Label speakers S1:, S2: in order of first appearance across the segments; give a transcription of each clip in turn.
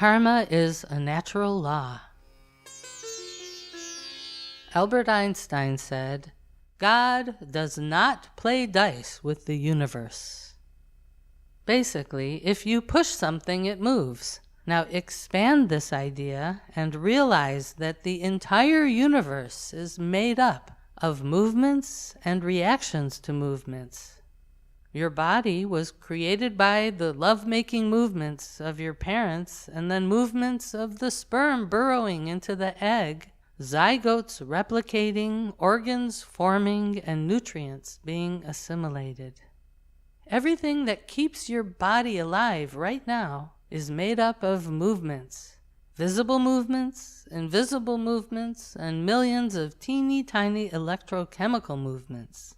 S1: Karma is a natural law. Albert Einstein said, "God does not play dice with the universe." Basically, if you push something, it moves. Now expand this idea and realize that the entire universe is made up of movements and reactions to movements. Your body was created by the love-making movements of your parents and then movements of the sperm burrowing into the egg, zygotes replicating, organs forming, and nutrients being assimilated. Everything that keeps your body alive right now is made up of movements, visible movements, invisible movements, and millions of teeny tiny electrochemical movements.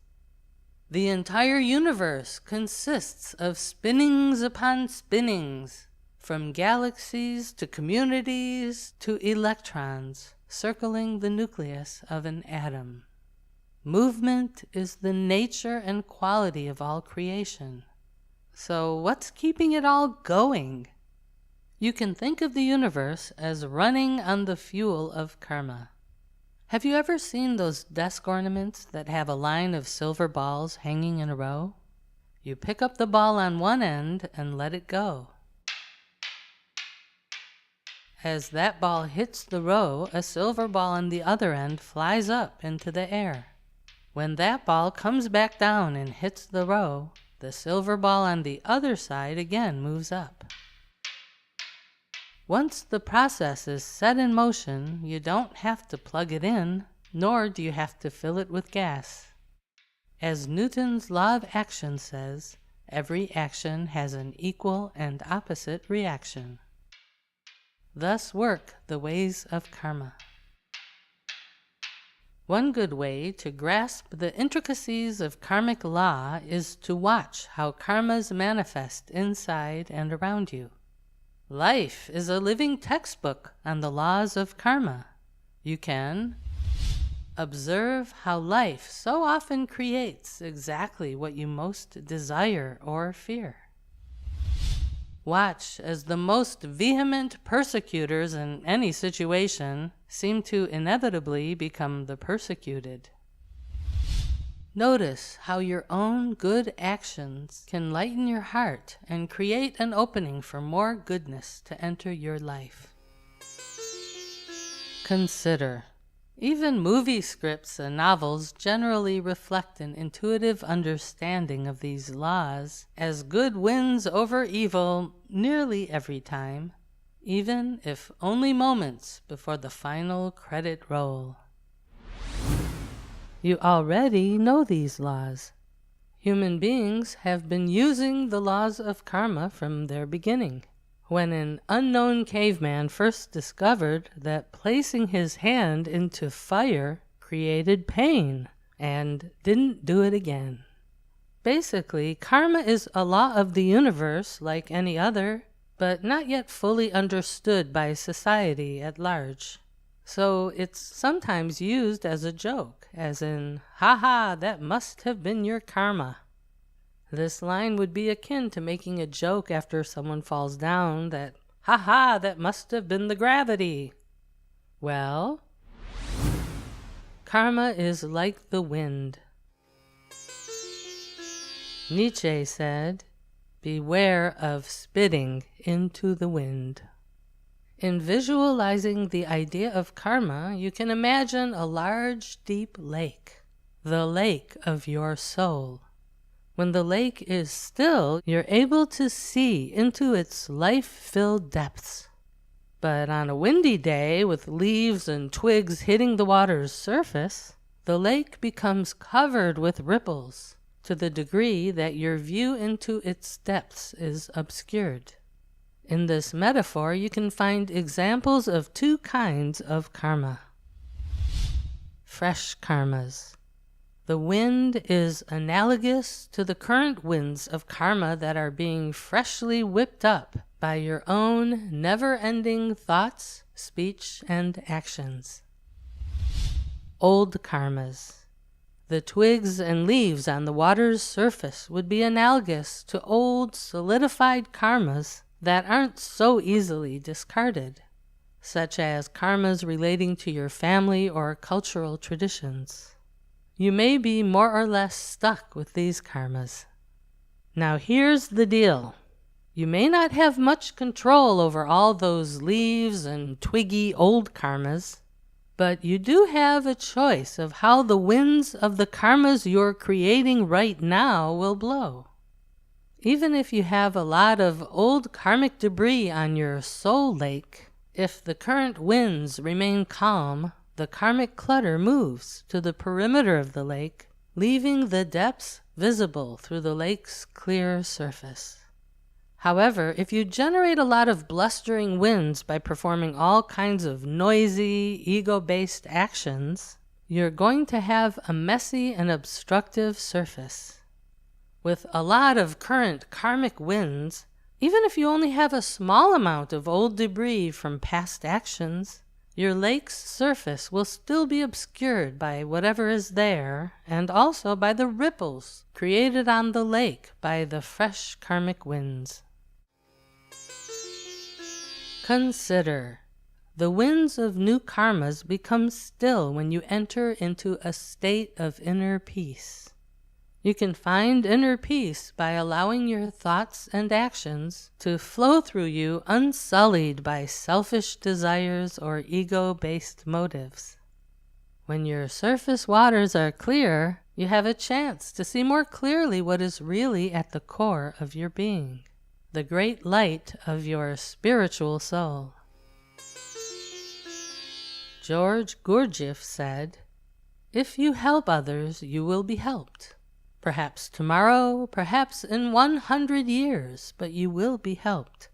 S1: The entire universe consists of spinnings upon spinnings, from galaxies to communities to electrons circling the nucleus of an atom. Movement is the nature and quality of all creation. So what's keeping it all going? You can think of the universe as running on the fuel of karma. Have you ever seen those desk ornaments that have a line of silver balls hanging in a row? You pick up the ball on one end and let it go. As that ball hits the row, a silver ball on the other end flies up into the air. When that ball comes back down and hits the row, the silver ball on the other side again moves up. Once the process is set in motion, you don't have to plug it in, nor do you have to fill it with gas. As Newton's law of action says, every action has an equal and opposite reaction. Thus work the ways of karma. One good way to grasp the intricacies of karmic law is to watch how karmas manifest inside and around you. Life is a living textbook on the laws of karma. You can observe how life so often creates exactly what you most desire or fear. Watch as the most vehement persecutors in any situation seem to inevitably become the persecuted. Notice how your own good actions can lighten your heart and create an opening for more goodness to enter your life. Consider, even movie scripts and novels generally reflect an intuitive understanding of these laws, as good wins over evil nearly every time, even if only moments before the final credit roll. You already know these laws. Human beings have been using the laws of karma from their beginning. When an unknown caveman first discovered that placing his hand into fire created pain and didn't do it again. Basically, karma is a law of the universe like any other, but not yet fully understood by society at large. So it's sometimes used as a joke, as in, "Haha, that must have been your karma." This line would be akin to making a joke after someone falls down that, "Haha, that must have been the gravity." Well, karma is like the wind. Nietzsche said, "Beware of spitting into the wind." In visualizing the idea of karma, you can imagine a large, deep lake, the lake of your soul. When the lake is still, you're able to see into its life-filled depths. But on a windy day, with leaves and twigs hitting the water's surface, the lake becomes covered with ripples, to the degree that your view into its depths is obscured. In this metaphor, you can find examples of two kinds of karma. Fresh karmas. The wind is analogous to the current winds of karma that are being freshly whipped up by your own never-ending thoughts, speech, and actions. Old karmas. The twigs and leaves on the water's surface would be analogous to old solidified karmas that aren't so easily discarded, such as karmas relating to your family or cultural traditions. You may be more or less stuck with these karmas. Now here's the deal. You may not have much control over all those leaves and twiggy old karmas, but you do have a choice of how the winds of the karmas you're creating right now will blow. Even if you have a lot of old karmic debris on your soul lake, if the current winds remain calm, the karmic clutter moves to the perimeter of the lake, leaving the depths visible through the lake's clear surface. However, if you generate a lot of blustering winds by performing all kinds of noisy, ego-based actions, you're going to have a messy and obstructive surface. With a lot of current karmic winds, even if you only have a small amount of old debris from past actions, your lake's surface will still be obscured by whatever is there, and also by the ripples created on the lake by the fresh karmic winds. Consider, the winds of new karmas become still when you enter into a state of inner peace. You can find inner peace by allowing your thoughts and actions to flow through you unsullied by selfish desires or ego-based motives. When your surface waters are clear, you have a chance to see more clearly what is really at the core of your being, the great light of your spiritual soul. George Gurdjieff said, "If you help others, you will be helped. Perhaps tomorrow, perhaps in 100 years, but you will be helped.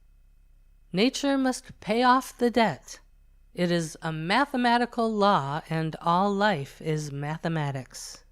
S1: Nature must pay off the debt. It is a mathematical law, and all life is mathematics."